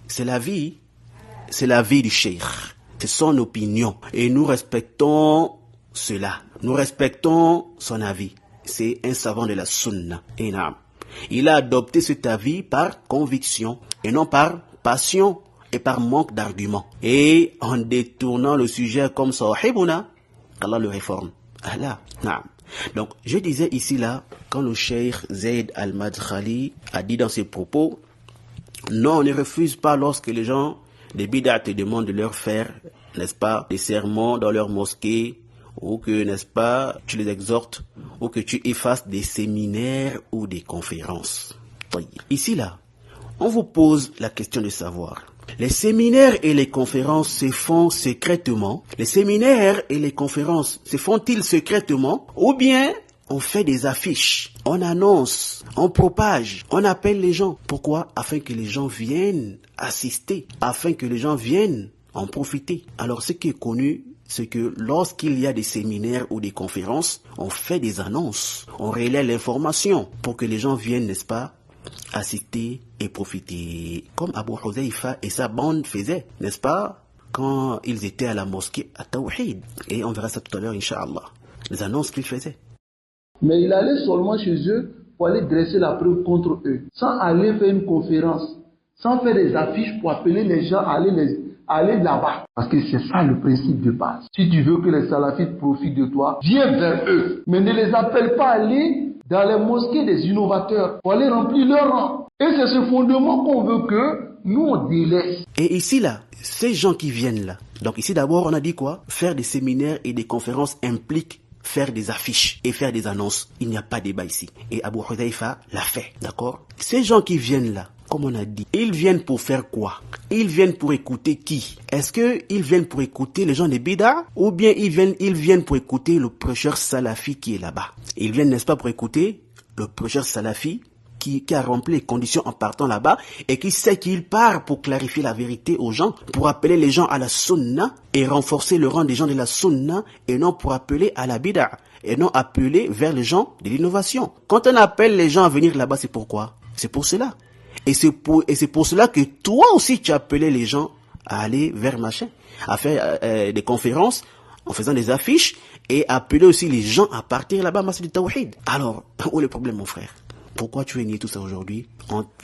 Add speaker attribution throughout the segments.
Speaker 1: c'est la vie du cheikh. C'est son opinion. Et nous respectons cela. Nous respectons son avis. C'est un savant de la sunna. Et il a adopté cet avis par conviction et non par passion et par manque d'arguments. Et en détournant le sujet comme sahibuna, qu'Allah le réforme. Allah. Donc, je disais ici là, quand le cheikh Zayd al-Madkhali a dit dans ses propos, non, on ne refuse pas lorsque les gens des bid'ah te demandent de leur faire, n'est-ce pas, des sermons dans leur mosquée, ou que, n'est-ce pas, tu les exhortes, ou que tu effaces des séminaires ou des conférences. Ici là, on vous pose la question de savoir, les séminaires et les conférences se font secrètement? Les séminaires et les conférences se font-ils secrètement? Ou bien on fait des affiches, on annonce, on propage, on appelle les gens. Pourquoi? Afin que les gens viennent assister, afin que les gens viennent en profiter. Alors ce qui est connu, c'est que lorsqu'il y a des séminaires ou des conférences, on fait des annonces, on relaie l'information pour que les gens viennent, n'est-ce pas, assister et profiter. Comme Abu Huzaifa et sa bande faisaient, n'est-ce pas, quand ils étaient à la mosquée à Tawhid. Et on verra ça tout à l'heure, Inch'Allah. Les annonces qu'ils faisaient.
Speaker 2: Mais il allait seulement chez eux pour aller dresser la preuve contre eux, sans aller faire une conférence, sans faire des affiches pour appeler les gens à aller là-bas. Parce que c'est ça le principe de base. Si tu veux que les salafites profitent de toi, viens vers eux. Mais ne les appelle pas à aller dans les mosquées des innovateurs pour aller remplir leur rang. Et c'est ce fondement qu'on veut que nous on délaisse.
Speaker 1: Et ici là, ces gens qui viennent là, donc ici d'abord on a dit quoi? Faire des séminaires et des conférences implique faire des affiches et faire des annonces. Il n'y a pas de débat ici. Et Abu Huzaifa l'a fait, d'accord? Ces gens qui viennent là, comme on a dit, ils viennent pour faire quoi? Ils viennent pour écouter qui? Est-ce qu'ils viennent pour écouter les gens des bid'ah? Ou bien ils viennent pour écouter le prêcheur salafi qui est là-bas? Ils viennent, n'est-ce pas, pour écouter le prêcheur salafi qui a rempli les conditions en partant là-bas et qui sait qu'il part pour clarifier la vérité aux gens, pour appeler les gens à la sunna et renforcer le rang des gens de la sunna et non pour appeler à la bid'ah et non appeler vers les gens de l'innovation. Quand on appelle les gens à venir là-bas, c'est pourquoi? C'est pour cela. Et c'est pour cela que toi aussi tu appelais les gens à aller vers machin, à faire des conférences en faisant des affiches et appeler aussi les gens à partir là-bas, Masjid al-Tawhid. Alors, où est le problème, mon frère? Pourquoi tu veux nier tout ça aujourd'hui?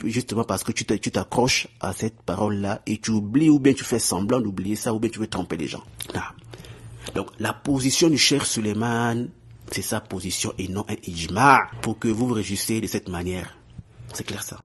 Speaker 1: Justement parce que tu t'accroches à cette parole-là et tu oublies, ou bien tu fais semblant d'oublier ça, ou bien tu veux tromper les gens. Donc, la position du Cheikh Suleiman, c'est sa position et non un ijma' pour que vous vous réjouissiez de cette manière. C'est clair ça?